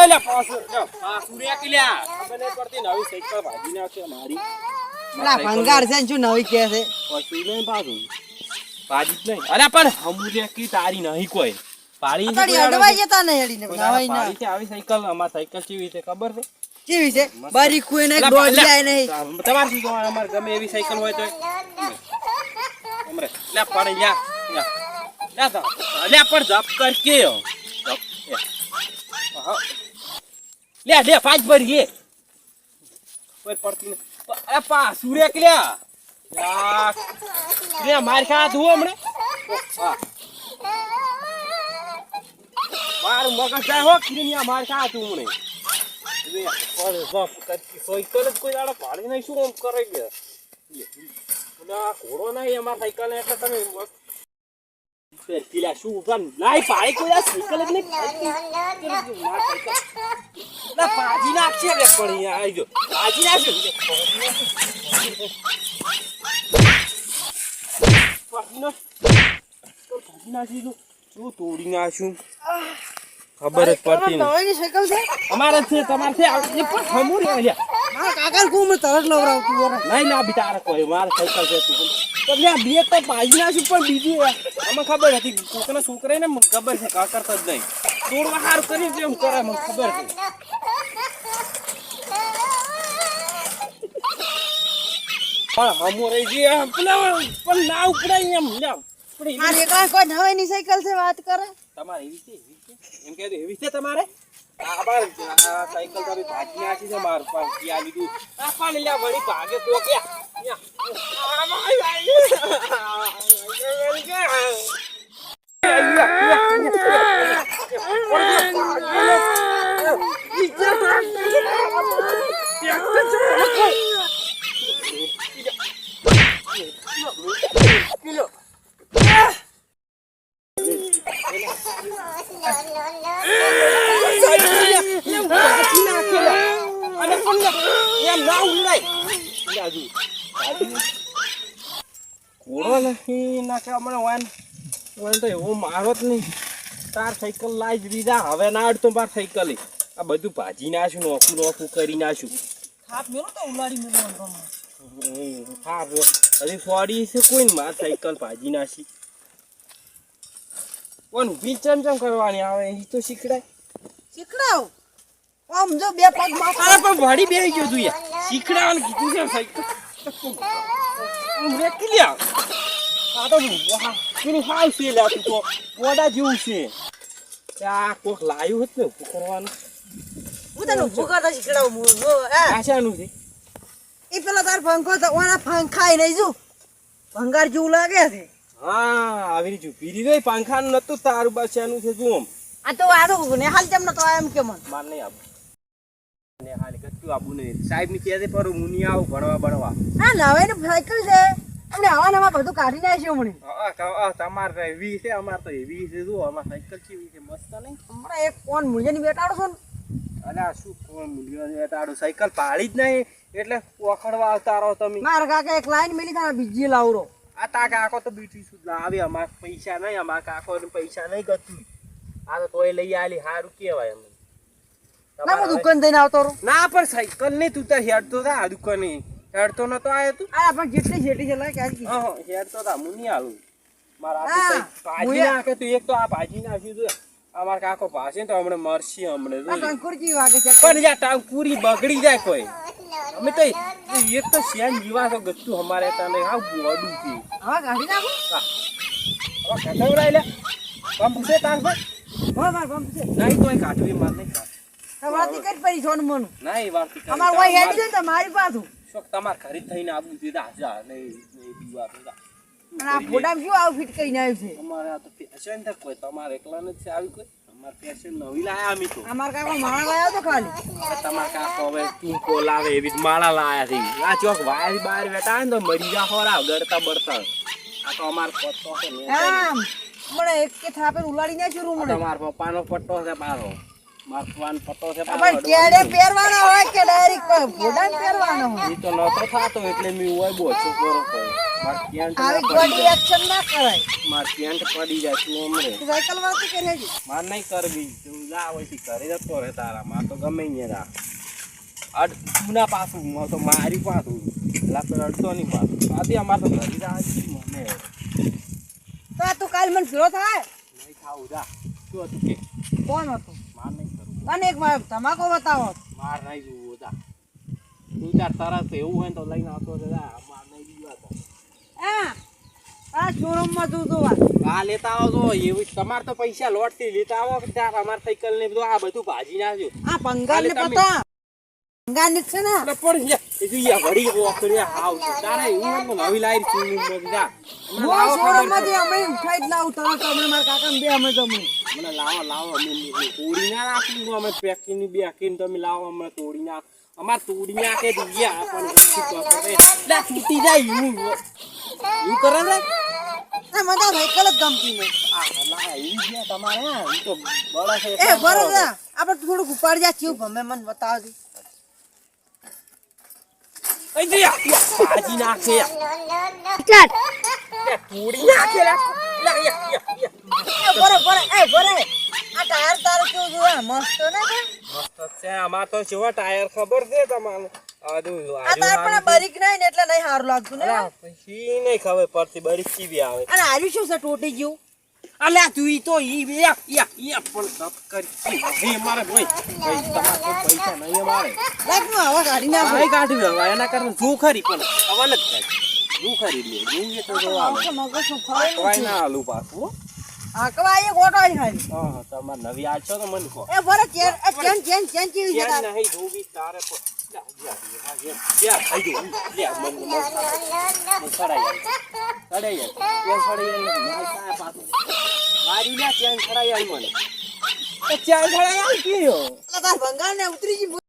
લે પાછું રે કે લ્યા ખબર નહીં પડતી નવી સાયકલ ભાજી નાખશે મારી પેલા ભંગાર છે ને શું નવી કે છે પછી નહીં પાછું ભાજી જ નહીં અરે પણ હમુરે કી તારી નહીં કોઈ પાડી તારી અડવાઈ જતા નહીં અડીને નવાઈ ના પાડી છે આવી સાયકલ અમાર સાયકલ કેવી છે ખબર છે કેવી છે બારી કોઈ ને દોડ જાય નહીં તમાર શું અમાર ગમે એવી સાયકલ હોય તો અમરે લે પાડે લ્યા લે તો લે પર જપ કર કે લે દે પાંચ ભરીએ કોઈ પડતી ને અરે પા સુરે કે લ્યા યા લે માર ખા તું હમણે માર મગજ જાય હો કિરનિયા માર ખા તું હમણે સાયકલ જ કોઈ આડે પાડી નહીં શું કરે કે ઘોડો નહીં અમારા સાયકલ ને એટલે તમે પેલા શું પણ લાઈ પાડી કોઈ આ સાયકલ જ નહીં પાજી નાખશે રે પણ આવી ગયો પાજી નાખશે પાજી નાખી શું તોડી નાખશું ખબર જ પડતી નવી સાયકલ છે અમારે છે તમારે છે એ પણ ખમુર હે લ્યા મારા કાકા કુ મે તરત લવરાવતું ઓરે નહીં ના બિચારા કોઈ માર સાયકલ છે તું તો લે બે તો પાજી નાખશું પણ બીજું આમાં ખબર હતી કોકના છોકરાને ખબર છે કા કરતા જ નહીં તોડવા હાર કરી જેમ કરે મને ખબર છે પણ હમોરે જે પણ ના ઉપડાય એમ લ્યા મારે કાઈ કોઈ નવી સાયકલ છે વાત કરે તમારે એવી છે એમ કે એવી છે તમારે આબાર સાયકલ તો ભાજી નાખી છે માર પર ક્યાં લીધું આ પાણી લ્યા વળી ભાગે કોક્યા ઘોડો નથી નાખે હમણાં વાન તો એવું મારો જ નહીં તાર સાયકલ લાવી જ દીધા હવે ના અડતો માર સાયકલ આ બધું ભાજી નાખ્યું નોખું નોખું કરી નાખ્યું થાપ મેલો તો ઉલાડી મેલો થાપ હજી ફોડી છે કોઈ ને માર સાયકલ ભાજી નાખી કોણ ઊભી ચમ કરવાની આવે એ તો શીખડાય શીખડાવ આમ જો બે પગ માં અરે પણ વાડી બેહી ગયો તું યાર શીખડાવાનું કીધું છે સાયકલ રે કે લ્યા આ તો પેલું હાવ છે લ્યા તું તો મોડા જેવું છે આ કોક લાયું હતું ને ઉભું કરવાનું હું તને ઉભું કરતા શીખડાવ હું આ શાનું છે એ પેલા તાર પંખો તો ઓના પંખાય નહીં જો ભંગાર જેવું લાગે છે હા આવી જો પીરી ગઈ પંખાનું નતું તારું બસ્યાનું છે જોમ આ તો ને હાલ જમ તો એમ કે મન માર નહીં આવું ને હાલ કચ્ચું આબુ નહીં સાહેબ ની કહેતે પર હું નહીં આવું ભણવા આ નવે ને સાયકલ છે આપણે હવા નવા બધું કાઢી નાખ્યું મને તમારે એવી છે અમારે તો એવી છે જો અમાર સાયકલ કેવી છે મસ્ત નહીં હમણાં એક કોણ મૂલ્યની બેટાડો છો ને અલે આ શું કોણ મૂલ્ય તારું સાયકલ પાડી જ નહીં એટલે ઓખડવા આવતા રહો તમે મારા કાકા એક લાઈન મેલી તારા બીજી લાવરો આ તા કાકો તો બીટી સુધ આવે અમાર પૈસા નહીં અમાર કાકો પૈસા નહીં ગતું આ તો તોય લઈ આલી સારું કેવાય અમે ના હું દુકાન દઈને આવતો રહું ના પણ સાયકલ નહીં તું તાર હેડતો તા આ દુકાને હેડતો નતો આયો તું આ પણ જેટલી જેટી છે લાય કે હા હેડતો તા હું નહીં આલું મારા ભાજી નાખે તું એક તો આ ભાજી નાખ્યું તું અમાર કાકો પાસે તો હમણે મરસી હમણે આ કંકુરજી વાગે છે પણ યા ટાંગ પૂરી બગડી જાય કોઈ અમે તો એક તો શેન જીવા તો ગતું અમારે તને હાવ બોડું છે હા ગાડી નાખો હવે કટવરાય લે પંપ છે તાર પર હા માર પંપ છે નહીં તોય કાઢવી માર નહીં કાઢ તમારી કઈ પડી સોન મન નહીં વારતી અમાર ઓય હેડ છે ને મારી પાછું શોક તમાર ખરીદ થઈને આવું દીધા જા નહીં દીવા દીધા અને આ ફોટામાં શું આઉટફિટ કરીને આવ્યું છે અમારે આ તો ફેશન તો કોઈ તમારે એકલાને જ છે આવી કોઈ અમાર ફેશન નવી લાયા અમે તો અમાર કાકો માળા લાવ્યો તો ખાલી તમાર કાકો હવે ટીકો લાવે એવી માળા લાયા છે આ ચોક વાય બહાર બેઠા ને તો મરી જા હોરા ગડતા બળતા આ તો અમાર પટ્ટો છે આમ મને એક કે થાપે ઉલાડી નાખ્યું રૂમ તમાર પપ્પાનો પટ્ટો છે પારો મારવાન પતો છે પણ કેડે પહેરવાનો હોય કે ડાયરેક્ટ ઘોડાને પહેરવાનો હોય ઈ તો નતો થાતો એટલે મી ઓય બોચો કરો પડે માર પેન્ટ આવી ગોડી એક્શન ના કરાય માર પેન્ટ પડી જાય તું અમરે સાયકલ વાળતી કરે છે માર નહીં કરવી તું જા હોય થી ઘરે જતો રહે તારા માં તો ગમે ને રા અડ મુના પાછું હું તો મારી પાછું લાતો અડતો નહીં પાછું આદી અમાર તો ઘરે જા મને તો આ તું કાલ મને ભેળો થાય નહીં ખાવું જા શું હતું કે કોણ હતું માર નહીં કરવું મને એક વાર તમાકુ બતાવો માર નહીં જોવું જા તું તાર તરત એવું હોય ને તો લઈને આવતો જા માર નહીં દીવા તો આ શોરૂમ માં તું વાત આ લેતા આવો તો એવું તમાર તો પૈસા લોટથી લેતા આવો કે તાર અમાર સાયકલ ને બધું આ બધું ભાજી નાખ્યું આ ભંગાર ને પતા ભંગાર ને છે ને એટલે પણ એ જો યા વડી ઓકડે હાવ તારે એવું નવી લાઈટ છું મગજા હું શોરૂમ માંથી અમે ઉઠાઈ જ લાવું તરત અમે મારા કાકા ને બે અમે જમું મને લાવો અમે તોડી ના રાખી અમે પેકિંગ ની બેકીને તમે લાવો અમે તોડી ના અમાર તોડી નાખે દીયા પણ શું કરે લે છૂટી જાય એવું કરે ને આ મને સાયકલ જ ગમતી નહીં આ લા ઈ જે તમારે ઈ તો બડા છે એ બરોબર આપણે થોડુંક ઉપાડ જા ચીવ ગમે મને બતાવજો એ દીયા ભાજી નાખે ચાલ લે તોડી નાખે લે બરોબર એ બરે આ ટાયર તારો કેવું જોવા મસ્ત ને મસ્ત છે આમાં તો જેવા ટાયર ખબર છે તમારે આ તાર પણ બરીક નહીં ને એટલે નહીં સારું લાગતું ને પછી નહીં ખબર પડતી બરીક કેવી આવે અને આર્યું શું છે ટોટી ગયું અલ્યા તું ઈ તો ઈ યા પણ સબ કરી હે મારે ભાઈ તમારે કોઈ પૈસા નહીં અમારે લાગ નો આવા કાઢી નાખો નહીં કાઢી લેવા એના કારણ જો ખરી પણ અવલ જ થાય જો ખરી લે જોઈએ તો જો આવે મગજ નું ફાઈ કોઈ ના આલુ પાછું આ કવા એ ગોટો આઈ ખાલી હા તમાર નવી આજ છો તો મને કહો એ બરે ચેન ચેન ચેવી છે ત્યાં નહીં જોવી તારે પણ યા આઈ દો લે મન સડાઈ ત્યાં સડાઈ મને કાય પાછું મારી લે ત્યાં સડાઈ આવી મને તો ત્યાં સડાઈ આવી કયો એટલે તાર ભંગાર ને ઉતરી જી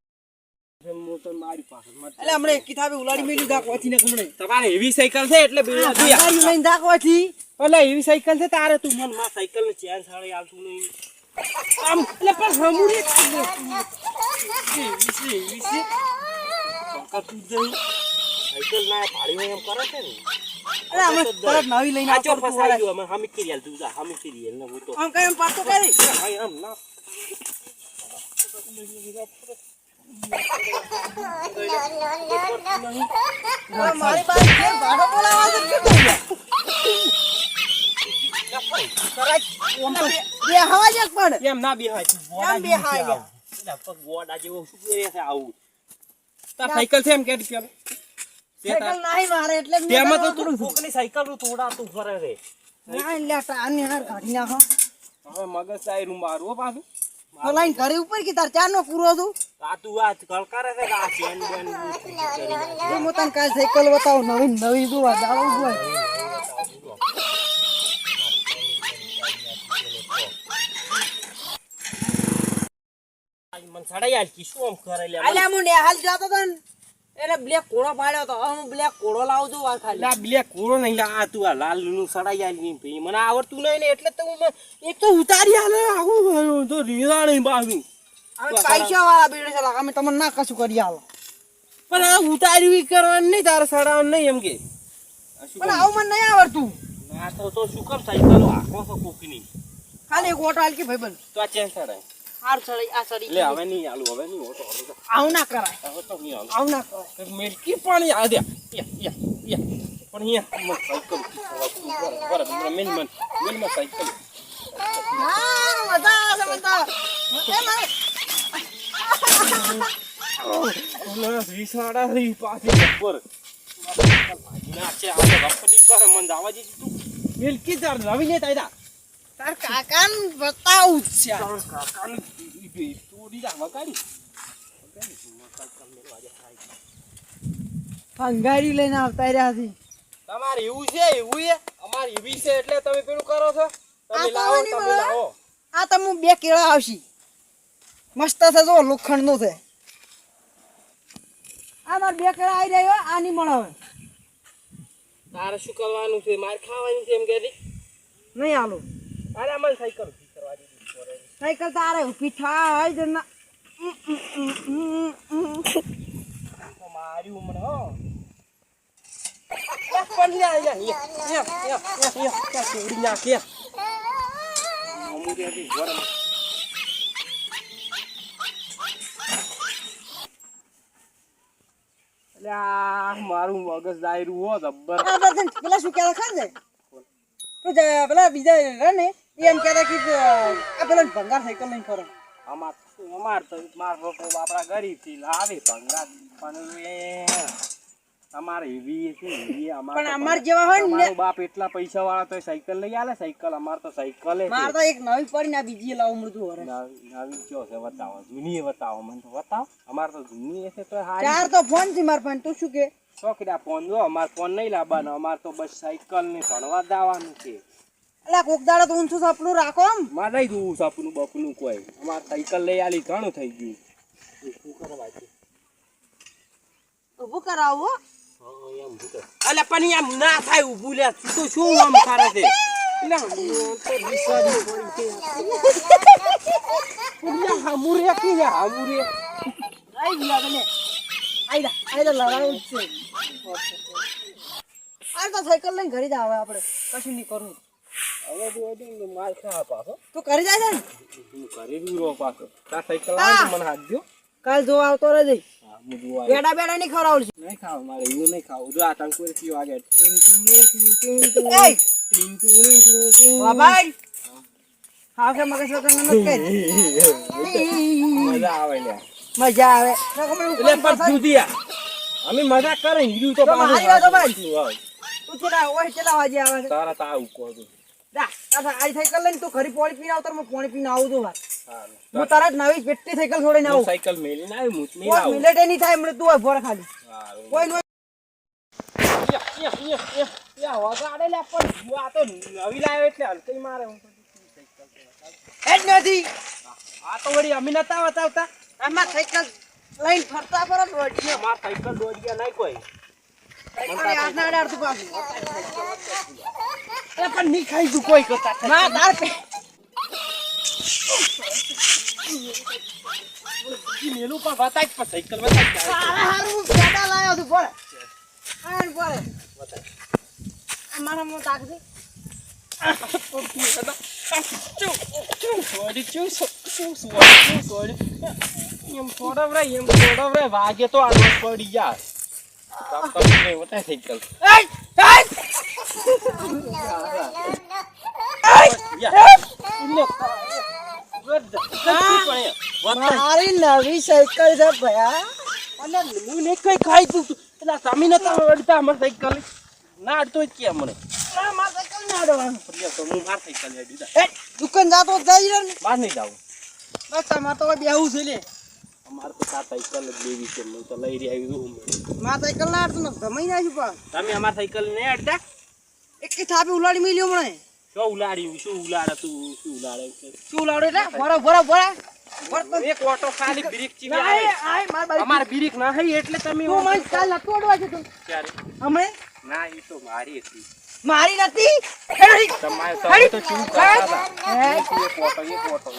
મોટર મારી પાસે એટલે હમણે એક કિતાબે ઉલાડી મેલી દાખવાથી ને કમણે તમારે એવી સાયકલ છે એટલે બે ભંગારી લઈને દાખવાથી એટલે એવી સાયકલ છે તારે તું મન માં સાયકલ ને ચેન સાડે આવતું નહીં આમ એટલે પણ હમુડી વિશે પંકા તું જઈ સાયકલ ના ભાડી એમ કરે છે ને અરે અમે તરત નવી લઈને આ ચોર આવતો ફસાઈ ગયો અમે હમી કરી તું જા હમી કરી ને હું તો આમ કઈ એમ પાતો કરી ભાઈ આમ ના મારી પાસે ફેર ભાડો બોલાવા છે કેટલું બે હવા જ પણ એમ ના બેહાય એમ બેહાય ગોડા જેવો શું કરે છે આવું તાર સાયકલ છે એમ કે પેલો સાયકલ નહીં મારે એટલે મેં તેમાં તો કરું તું ફોકની સાયકલ નું તોડા તું ફરે રે ના લેટા આને હાર કાઢી નાખો હવે મગજ સાયરું મારું હો પાછું તો લાઈન ઘરે ઉપર કે તાર ચાર નો પૂરો હતું આ તું આ કલકારે છે આ ચેન બેન હું તને કાલ સાયકલ બતાવું નવી નવી જોવા દાડો જોવા મન સડાઈ આલ કી શું આમ કરે લે અલ્યા હું હાલ જતો તો ને એટલે બ્લેક કોળો પાડ્યો તો હવે હું બ્લેક કોળો લાવું છું આ ખાલી લા બ્લેક કોરો નહીં લા આ તું આ લાલ નું સડાઈ આલ ની ભઈ મને આવડતું નહીં ને એટલે તો હું એક તો ઉતારી આલે આવું તો રીડા નહીં બાજુ હવે પૈસા વાળા બેડે છે અમે તમને ના કશું કરી આલો પણ આ ઉતારી કરવાનું નહીં તારે સડાવવાનું નહીં એમ કે પણ આવું મને નહીં આવડતું ના તો શું કામ સાયકલો આખો તો કોકની ખાલી એક ઓટો હાલ કે ભાઈબંધ તો આ ચેન સડાય હાર ચડી આ ચડી લે હવે નહીં આલું હવે નહીં ઓટો આવું ના કરાય હવે તો નહીં આલું આવું ના કરાય મેલકી પાણી આ દે યા પણ અહીંયા મન સાયકલ બરાબર મેન સાયકલ હા મજા આવે મજા એ મારે ના રીસાડા રી પાછી ઉપર ના છે આ તો ગપડી કરે મન જાવા દી તું મેલકી તાર રવી ને તાયડા તાર કાકાન બતાવું છે કાકાની તોડી જા વગાડી ભંગારી લઈને આવતા રહ્યા છે તમારે એવું છે અમારે એવી છે એટલે તમે પેલું કરો છો તમે લાવો આ તો તમે લાવો આ તો હું બે કેળા આવશી મસ્ત છે જો લોખંડ નું છે આ માર બે કેળા આવી રહ્યો આ નહીં મળે હવે તારે શું કરવાનું છે માર ખાવાની છે એમ કે નહીં આલું અરે મને સાયકલ કરવા દીધી સાયકલ તારે ઊભી થાય જ ના મારી ઉંમર હો પણ ચોરી નાખે મારું મગજ દાયરું હો જબ્બર પેલા શું કહેતા ખબર છે પેલા બીજા રહે ને એમ કહેતા કે આ પેલા ભંગાર સાયકલ લઈને ફરો અમાર તો મારો આપણા ગરીબ થી લાવે ભંગાર પણ એ તમારે એવી છે પણ અમાર જેવા હોય ને બાપ એટલા પૈસા વાળા તો સાયકલ લઈ આલે સાયકલ અમાર તો સાયકલ માર તો એક નવી પડી ને બીજી લાવું મળતું હોરે નવી કયો છે બતાવો જૂની બતાવો મને તો બતાવો અમાર તો જૂની છે તો હારી ચાર તો ફોન છે માર પાસે તું શું કે છોકરા ફોન જો અમાર ફોન નહીં લાવવાનો અમાર તો બસ સાયકલ ને ભણવા જવાનું છે એટલે કોક દાડો તો ઊંચું સપનું રાખો આમ મારે દઉં સપનું બપનું કોઈ અમાર સાયકલ લઈ આલી ઘણું થઈ ગયું શું કરવા છે ઊભું કરાવો અલે પણ એમ ના થાય ઊભું લે તો શું આમ કરે છે એટલે તો વિશ્વાસ પડી છે હમુરે કી લે હમુરે આઈ ગયા ને આઈડા લડાવું છે આ તો સાયકલ લઈને ઘરે જ આવે આપણે કશું નહીં કરવું હવે તો માર ખા પાછો તું ઘરે જાય છે ને હું ઘરે દૂરો પાછો તા સાયકલ લાવ મને હાથ દો કાલ જો આવતો રહેજે હા હું જોવા બેડા બેડા નહીં ખવડાવું છે નહીં ખાવ મારે એવું નહીં ખાવું જો આ ટંકો કી વાગે બાબાઈ હા કે મગજ વગર ન કર મજા આવે લે મજા આવે એટલે પણ દુધિયા અમે મજા કરે હીરું તો મારી વાત ભાઈ પાછું તું ચલા ઓય ચલા વાજે આવે છે તારા તા આવું કહો તો જા આ સાયકલ લઈને તું ઘરે પાણી પીને આવતો હું પાણી પીને આવું તો વાત સારું હું તરત નવી પેટી સાયકલ છોડીને આવું સાયકલ મેલીને આવ્યો હું નહીં કોઈ આવું મિલેટ નહીં થાય મને તું ભોર ખાલી સારું કોઈ નો યા વગાડે લે પણ આ તો નવી લાવ્યો એટલે હલકઈ મારે હું હેડ નથી આ તો વળી અમે નતા બતાવતા આમાં સાયકલ લઈને ફરતા પર જ વળીએ માર સાયકલ દોડી ગયા નહીં કોઈ સાયકલ આજના અડાડતું પાછું એ પણ નહીં ખાઈ દઉં કોઈ કરતા ના તાર પે મેલું પણ બતાય પણ સાયકલ બતાય હારું પેડા લાયો તું બોલે આન બોલે મારા મો તાકજી વાગે તો આ પડી જાય સાયકલ મારી નવી સાયકલ છે ભયા અને હું ને કઈ ખાઈ તું એટલે તમે નતા અડતા અમાર સાયકલ ના અડતો જ કે મને માર સાયકલ ના અડવાનું તો હું માર સાયકલ લઈ દીધા એ દુકાન જાતો જઈ રહ્યો ને બહાર નહીં જાવું બસ તમારે તો બેહું છે લે અમારે તો આ સાયકલ જ લેવી છે હું તો લઈ રહી આવ્યું માર સાયકલ ના અડતું ને ગમાઈ નાખ્યું પણ તમે અમાર સાયકલ નહીં અડતા એક થાપી ઉલાડી મિલ્યો મને શું ઉલાડ્યું શું ઉલાડે તું શું ઉલાડે શું ઉલાડો એટલે ભરા એક ઓટો ખાલી બ્રેક ચીવી ના આવે આય માર બાઈ અમાર બ્રેક ના હઈ એટલે તમે તું મને કાલ નતો અડવા છે તું ક્યારે હમણે ના એ તો મારી હતી મારી નથી તમે તો ચૂપ કરતા હતા હે એક ઓટો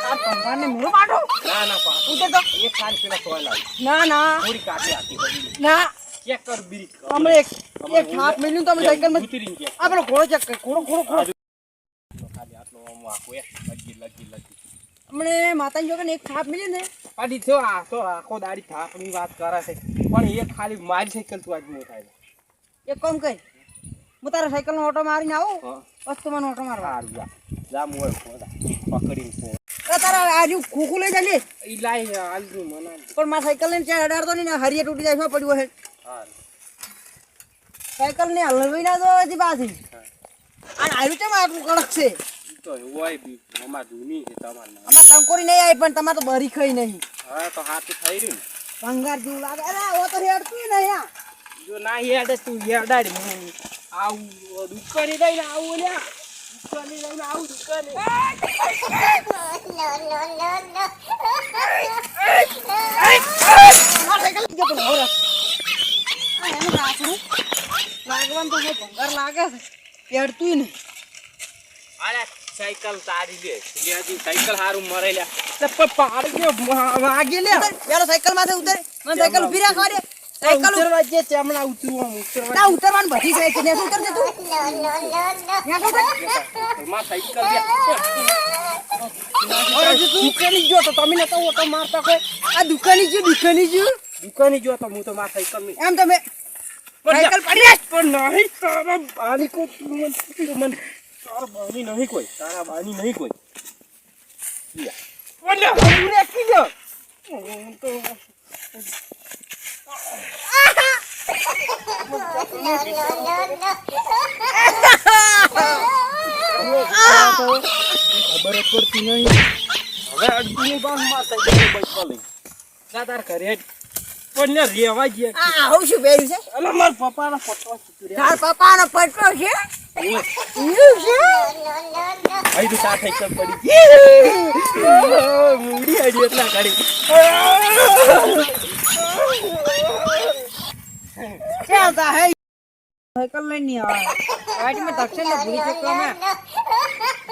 આ ભગવાનને મોરો પાડો ના ના પા ઉતર તો એક ખાલી પેલા સોય લાવી ના ના થોડી કાઢી આતી બધી ના ચેક કર બ્રેક અમે એક થાપ મિલ્યું તો અમે સાયકલ માં ઉતરીને ચેક આ પેલો ઘોડો ચેક કર ઘોડો ખાલી આટલો આમ આખો એક લગી હમણે માતાજી જોગે ને એક થાપ મિલી ને પાડી થયો આ તો આખો દાડી થાપની વાત કરે છે પણ એ ખાલી મારી સાયકલ તું આજ મો થાય એક કામ કર હું તારા સાયકલ નો ઓટો મારીને આવું હા બસ તું મને ઓટો મારવા સારું જા મોય પકડીને પો તારા આજુ ખોખું લઈ જાય ઈ લાઈ હાલનું મના પણ મારા સાયકલ લઈને ત્યાં અડાડતો નહીં ને હરિયે તૂટી જાય શું પડ્યું હે હારું સાયકલ ને હલવી ના દો હજી પાછી અને આવ્યું છે આટલું કડક છે તો હોય બી અમાર જૂની છે તમાર આમાં ટંકોરી નહીં આવી પણ તમારે તો બરી ખાઈ નહીં હા તો હાથ થઈ રહ્યું ને ભંગાર જેવું લાગે અરે ઓ તો હેડતું નહીં આ જો ના હેડે તું હેડાડી હું આવું દુકાને દઈને આવું લ્યા દુકાને દઈને આવું દુકાને લાગવાનું તો ભંગાર લાગે છે હેડતું નહીં અરે સાયકલ તારી લે લેજી સાયકલ હારું મરે લ્યા તે પાડી દે વાગે લે પેલો સાયકલ માંથી ઉતર મને સાયકલ ઉભી રાખવા દે સાયકલ ઉતરવા જે ચમડા ઉતરવા તા ઉતરવાનું બધી સાયકલ ને ઉતર દે તું માં સાયકલ લે દુકાની જો તો તમે નતો ઓટો મારતા કોઈ આ દુકાની જો દુકાની જો તો હું તો માર સાયકલ ની એમ તમે સાયકલ પડી પણ નહીં તારા બાની કો મન તારા બાની નહીં કોઈ તારા બાની નહીં કોઈ યા ઓલે ઉરે કીજો તો ખબર પડતી નહીં હવે અડધું બાસ માં સાયકલ બચવા લઈ દાદાર કરે પણ ને રેવા જે આ હું શું પહેર્યું છે અલા માર પપ્પાનો ફોટો ચૂકી તાર પપ્પાનો પટલો છે ઓય એવું છે આઈ તો સાથ સાયકલ પડી મૂડી આડી એટલા કાઢી क्या था है साइकिल नहीं आ गाड़ी में दक्षिण में भूली चक्कर में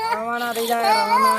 रवाना दे जाए रवाना